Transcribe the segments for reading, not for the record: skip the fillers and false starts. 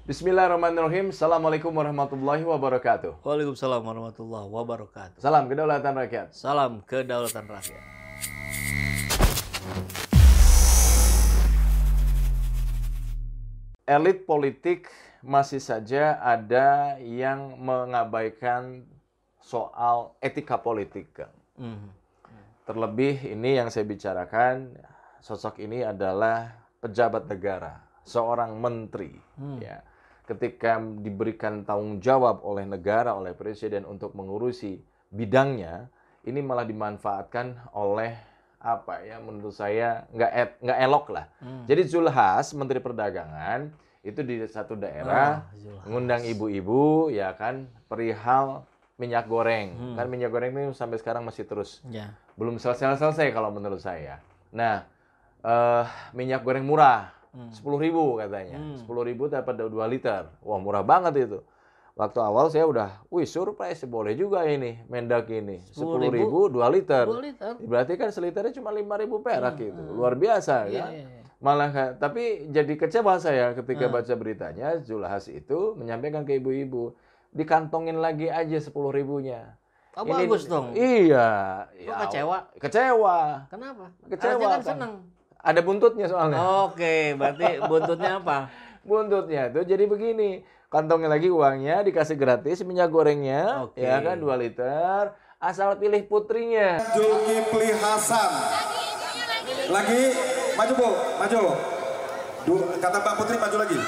Bismillahirrahmanirrahim. Assalamualaikum warahmatullahi wabarakatuh. Waalaikumsalam warahmatullahi wabarakatuh. Salam kedaulatan rakyat. Salam kedaulatan rakyat. Elit politik masih saja ada yang mengabaikan soal etika politik. Terlebih ini yang saya bicarakan, sosok ini adalah pejabat negara, seorang menteri. Ya. Ketika diberikan tanggung jawab oleh negara, oleh presiden untuk mengurusi bidangnya, ini malah dimanfaatkan oleh menurut saya nggak elok lah. Jadi Zulhas, Menteri Perdagangan, itu di satu daerah mengundang ibu-ibu, ya kan, perihal minyak goreng. Kan minyak goreng ini sampai sekarang masih terus belum selesai kalau menurut saya. Nah, minyak goreng murah, 10.000 katanya. 10.000 dapat 2 liter. Wah, murah banget itu. Waktu awal saya udah, surprise, boleh juga ini Mendak ini. 10.000 2 liter. 2 liter. Berarti kan seliternya cuma 5.000 perak gitu. Luar biasa kan. Malah tapi jadi kecewa saya ketika baca beritanya Zulhas itu menyampaikan ke ibu-ibu, dikantongin lagi aja 10.000-nya. Oh, bagus dong. Iya. Kok kecewa? Kecewa. Kenapa? Kecewa Harusnya kan kan. senang. Ada buntutnya soalnya. Oke, berarti buntutnya apa? Buntutnya itu jadi begini, kantongin lagi uangnya, dikasih gratis minyak gorengnya, ya kan 2 liter, asal pilih putrinya. Zulkifli Hasan. Lagi, maju Bu, maju. Kata Mbak Putri maju lagi.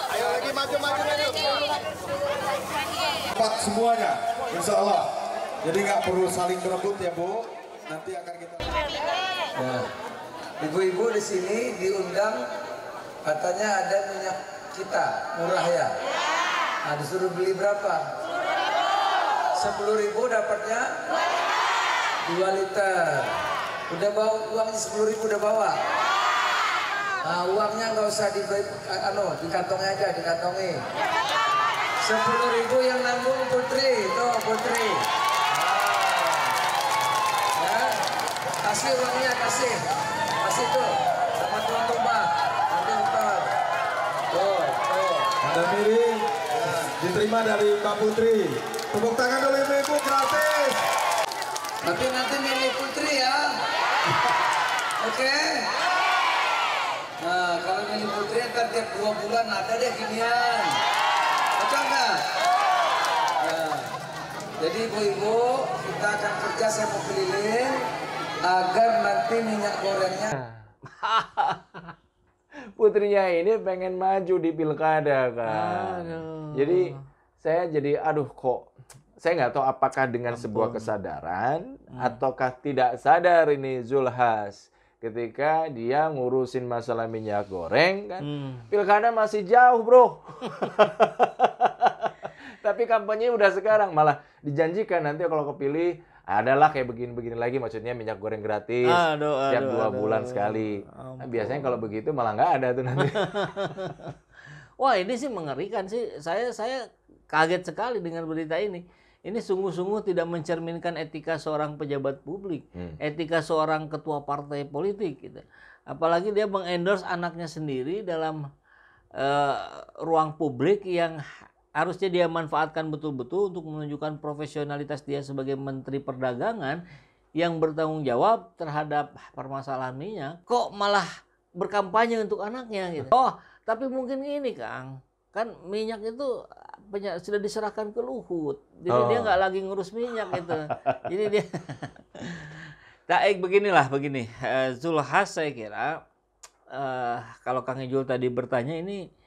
Ayo lagi maju. Cepat semuanya, insya Allah. Jadi nggak perlu saling berebut ya Bu. Nanti akan kita. Nah, ibu-ibu di sini diundang, katanya ada minyak kita murah ya. Nah, disuruh beli berapa? 10.000 dapatnya 2 liter. Udah bawa uangnya 10.000 udah bawa. Nah, uangnya nggak usah dikantongnya aja, dikantongi. 10.000 yang nanggung Putri, tuh Putri. Ya, kasih uangnya, kasih tuh sama tuan rumah. Nanti ntar. Tuh. Ada miring, diterima dari Mbak Putri. Tepuk tangan dulu ibu-ibu gratis. Tapi nanti milih Putri ya. Oke. Nah, kalau milih Putri ntar tiap 2 bulan ada deh ginian. Cocok nggak? Nah, jadi ibu-ibu kita akan kerja, saya mau keliling agar nanti minyak gorengnya. Putrinya ini pengen maju di pilkada kan. Jadi saya kok saya nggak tahu apakah dengan sebuah kesadaran ataukah tidak sadar ini Zulhas ketika dia ngurusin masalah minyak goreng kan. Pilkada masih jauh, Bro. Tapi kampanye udah sekarang, malah dijanjikan nanti kalau kepilih adalah kayak begini-begini lagi, maksudnya minyak goreng gratis setiap 2 bulan sekali. Nah, biasanya kalau begitu malah nggak ada tuh nanti. Wah, ini sih mengerikan sih. Saya kaget sekali dengan berita ini. Ini sungguh-sungguh tidak mencerminkan etika seorang pejabat publik, etika seorang ketua partai politik gitu. Apalagi dia mengendorse anaknya sendiri dalam ruang publik yang harusnya dia manfaatkan betul-betul untuk menunjukkan profesionalitas dia sebagai Menteri Perdagangan yang bertanggung jawab terhadap permasalahan minyak. Kok malah berkampanye untuk anaknya gitu. Oh, tapi mungkin gini Kang, kan minyak itu sudah diserahkan ke Luhut. Jadi dia nggak lagi ngurus minyak gitu. Jadi dia begini. Zulhas saya kira kalau Kang Ijul tadi bertanya ini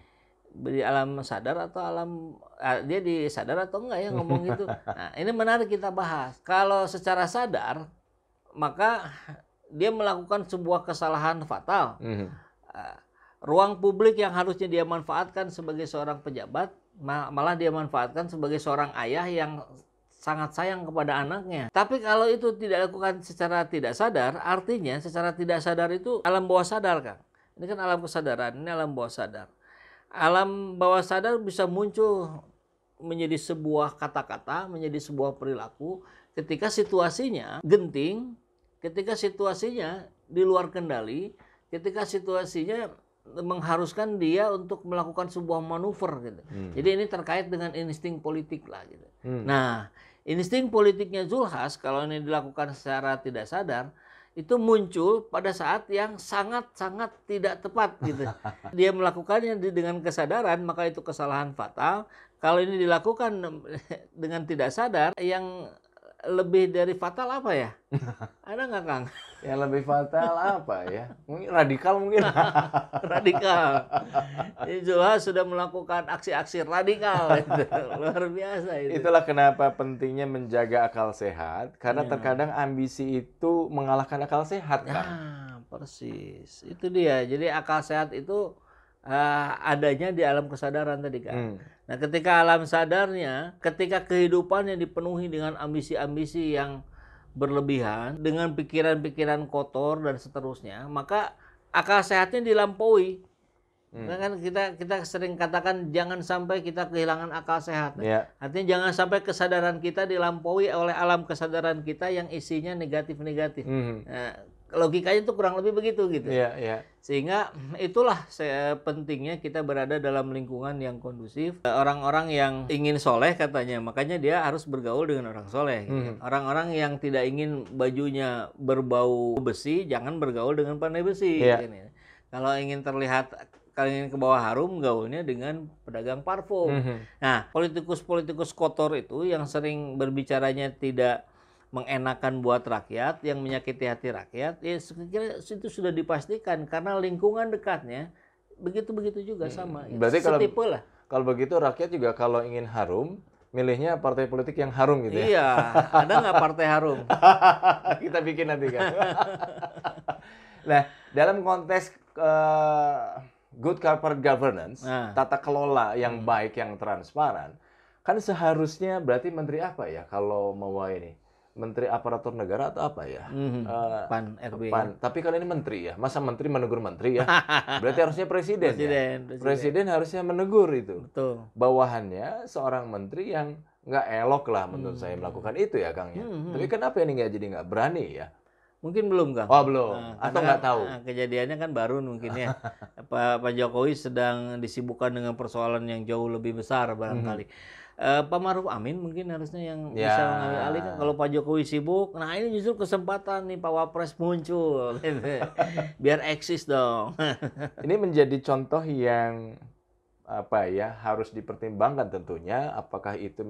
di alam sadar atau dia disadar atau enggak ya ngomong gitu. Nah, ini menarik kita bahas. Kalau secara sadar maka dia melakukan sebuah kesalahan fatal. Ruang publik yang harusnya dia manfaatkan sebagai seorang pejabat malah dia manfaatkan sebagai seorang ayah yang sangat sayang kepada anaknya. Tapi kalau itu tidak dilakukan secara tidak sadar, artinya secara tidak sadar itu alam bawah sadar, Kang. Ini kan alam kesadaran, ini alam bawah sadar. Alam bawah sadar bisa muncul menjadi sebuah kata-kata, menjadi sebuah perilaku ketika situasinya genting, ketika situasinya di luar kendali, ketika situasinya mengharuskan dia untuk melakukan sebuah manuver gitu. Jadi ini terkait dengan insting politik lah gitu. Nah, insting politiknya Zulhas kalau ini dilakukan secara tidak sadar itu muncul pada saat yang sangat-sangat tidak tepat gitu. Dia melakukannya dengan kesadaran, maka itu kesalahan fatal. Kalau ini dilakukan dengan tidak sadar, yang lebih dari fatal apa ya? Ada nggak, Kang? Yang lebih fatal apa ya? Mungkin radikal mungkin. Radikal. Zulhas sudah melakukan aksi-aksi radikal itu. Luar biasa itu. Itulah kenapa pentingnya menjaga akal sehat, karena terkadang ambisi itu mengalahkan akal sehat kan. Nah, persis. Itu dia. Jadi akal sehat itu adanya di alam kesadaran tadi kan. Nah, ketika alam sadarnya, ketika kehidupannya dipenuhi dengan ambisi-ambisi yang berlebihan, dengan pikiran-pikiran kotor dan seterusnya, maka akal sehatnya dilampaui. Kan kita sering katakan jangan sampai kita kehilangan akal sehat. Artinya jangan sampai kesadaran kita dilampaui oleh alam kesadaran kita yang isinya negatif-negatif. Nah, logikanya itu kurang lebih begitu gitu. Sehingga itulah pentingnya kita berada dalam lingkungan yang kondusif. Orang-orang yang ingin soleh katanya, makanya dia harus bergaul dengan orang soleh. Gitu. Orang-orang yang tidak ingin bajunya berbau besi, jangan bergaul dengan pandai besi. Gitu. Kalau ingin ke bawah harum, gaulnya dengan pedagang parfum. Nah, politikus-politikus kotor itu yang sering berbicaranya tidak mengenakan buat rakyat, yang menyakiti hati rakyat, ya sekiranya itu sudah dipastikan karena lingkungan dekatnya begitu-begitu juga sama. Berarti setipe lah. Kalau begitu rakyat juga kalau ingin harum, milihnya partai politik yang harum gitu ya? Iya, ada nggak partai harum? Kita bikin nanti kan. Nah, dalam konteks good corporate governance, tata kelola yang baik, yang transparan, kan seharusnya berarti menteri apa ya kalau mau ini? Menteri aparatur negara atau apa ya? PAN, RB. PAN. Tapi kalau ini menteri ya, masa menteri menegur menteri ya? Berarti harusnya presiden. Presiden harusnya menegur itu. Betul. Bawahannya seorang menteri yang nggak elok lah menurut saya melakukan itu ya, Kang ya. Tapi kenapa ini nggak berani ya? Mungkin belum, Kang. Oh belum. Atau nggak tahu? Kejadiannya kan baru mungkin ya. Pak Jokowi sedang disibukkan dengan persoalan yang jauh lebih besar barangkali. Pak Maruf Amin mungkin harusnya yang bisa mengambil alih kan. Kalau Pak Jokowi sibuk, nah ini justru kesempatan nih Pak Wapres muncul, biar eksis dong. Ini menjadi contoh yang harus dipertimbangkan tentunya, apakah itu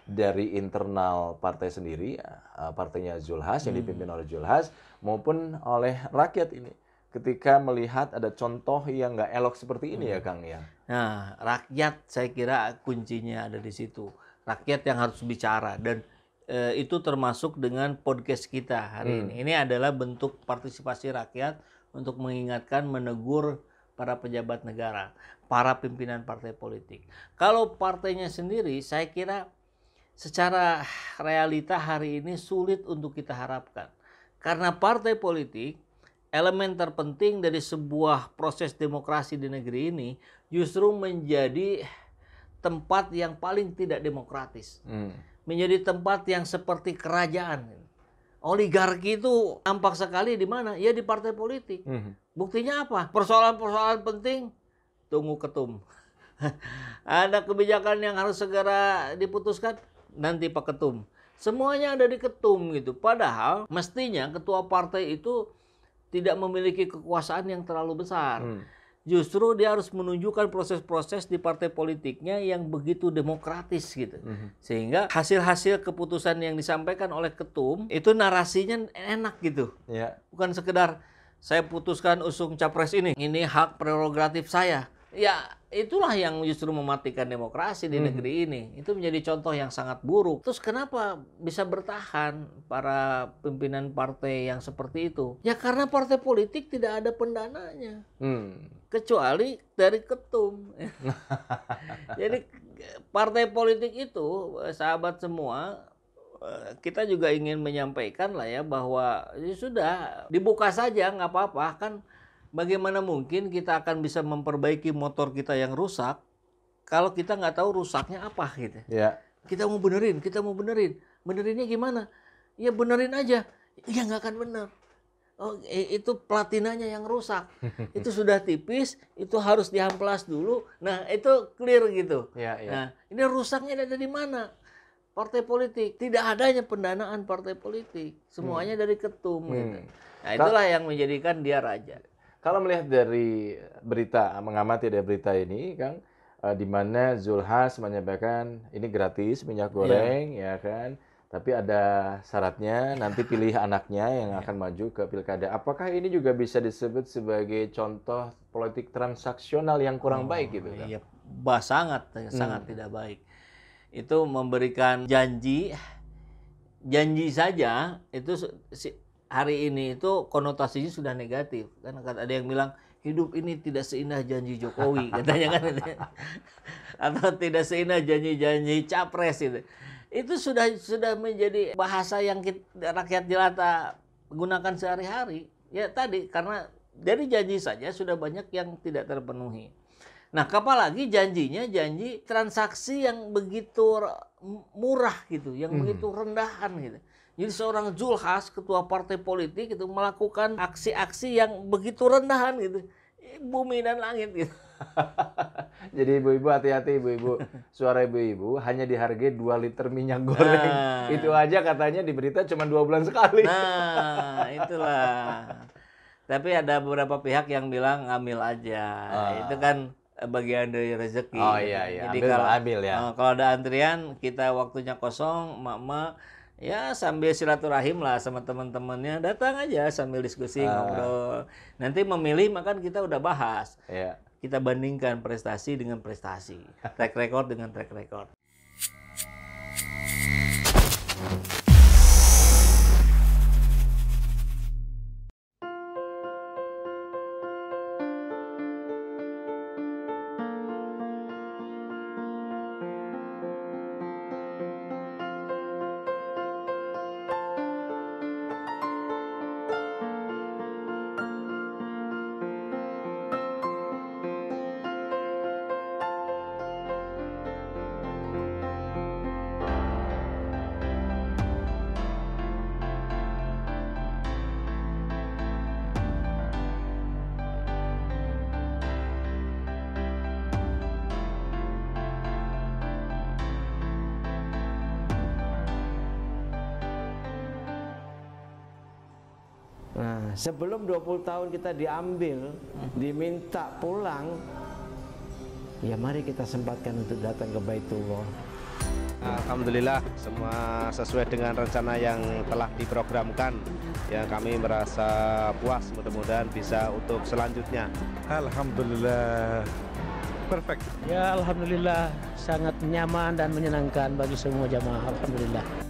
dari internal partai sendiri, partainya Zulhas yang dipimpin oleh Zulhas, maupun oleh rakyat ini. Ketika melihat ada contoh yang nggak elok seperti ini ya Kang ya. Nah, rakyat saya kira kuncinya ada di situ. Rakyat yang harus bicara dan itu termasuk dengan podcast kita hari ini. Ini adalah bentuk partisipasi rakyat untuk mengingatkan, menegur para pejabat negara, para pimpinan partai politik. Kalau partainya sendiri, saya kira secara realita hari ini sulit untuk kita harapkan. Karena partai politik, elemen terpenting dari sebuah proses demokrasi di negeri ini justru menjadi tempat yang paling tidak demokratis. Menjadi tempat yang seperti kerajaan. Oligarki itu nampak sekali di mana? Ya di partai politik. Buktinya apa? Persoalan-persoalan penting, tunggu ketum. Ada kebijakan yang harus segera diputuskan, nanti Pak Ketum. Semuanya ada di ketum gitu. Padahal mestinya ketua partai itu tidak memiliki kekuasaan yang terlalu besar. Justru dia harus menunjukkan proses-proses di partai politiknya yang begitu demokratis gitu. Sehingga hasil-hasil keputusan yang disampaikan oleh ketum itu narasinya enak gitu. Bukan sekedar saya putuskan usung capres ini hak prerogatif saya. Ya itulah yang justru mematikan demokrasi di negeri ini. Itu menjadi contoh yang sangat buruk. Terus kenapa bisa bertahan para pimpinan partai yang seperti itu? Ya karena partai politik tidak ada pendananya. Kecuali dari ketum. Jadi partai politik itu, sahabat semua, kita juga ingin menyampaikan lah ya bahwa ya sudah dibuka saja nggak apa-apa kan. Bagaimana mungkin kita akan bisa memperbaiki motor kita yang rusak kalau kita nggak tahu rusaknya apa gitu. Kita mau benerin. benerinnya gimana? Ya benerin aja. Ya nggak akan bener. Oh, itu platinanya yang rusak. Itu sudah tipis, itu harus diamplas dulu. Nah, itu clear gitu. Ya, ya. Nah, ini rusaknya ada di mana? Partai politik. Tidak adanya pendanaan partai politik. Semuanya dari ketum. Gitu. Nah, itulah yang menjadikan dia raja. Kalau melihat dari berita, mengamati dari berita ini, Kang, di mana Zulhas menyampaikan ini gratis minyak goreng, ya kan? Tapi ada syaratnya, nanti pilih anaknya yang akan maju ke pilkada. Apakah ini juga bisa disebut sebagai contoh politik transaksional yang kurang baik gitu? Kan? Iya, sangat tidak baik. Itu memberikan janji saja, itu hari ini itu konotasinya sudah negatif. Kan ada yang bilang, hidup ini tidak seindah janji Jokowi, katanya kan. Atau tidak seindah janji-janji capres itu. Itu sudah menjadi bahasa yang rakyat jelata gunakan sehari-hari. Ya tadi, karena dari janji saja sudah banyak yang tidak terpenuhi. Nah, apalagi janji transaksi yang begitu murah gitu, yang begitu rendahan gitu. Jadi seorang Zulhas, ketua partai politik itu melakukan aksi-aksi yang begitu rendahan gitu. Bumi dan langit gitu. Jadi ibu-ibu hati-hati ibu-ibu. Suara ibu-ibu hanya dihargai 2 liter minyak goreng. Nah. Itu aja katanya di berita cuma 2 bulan sekali. Nah, itulah. Tapi ada beberapa pihak yang bilang ngambil aja. Itu kan bagian dari rezeki. Oh iya iya. Jadi ambil ya. Kalau ada antrian, kita waktunya kosong, mak-mak ya sambil silaturahim lah sama teman-temannya, datang aja sambil diskusi ngobrol. Nanti memilih makan kita udah bahas. Iya. Kita bandingkan prestasi dengan prestasi, track record dengan track record. Nah, sebelum 20 tahun kita diambil, diminta pulang, ya mari kita sempatkan untuk datang ke Baitullah. Alhamdulillah, semua sesuai dengan rencana yang telah diprogramkan. Ya, kami merasa puas, mudah-mudahan bisa untuk selanjutnya. Alhamdulillah, perfect. Ya, alhamdulillah sangat nyaman dan menyenangkan bagi semua jamaah. Alhamdulillah.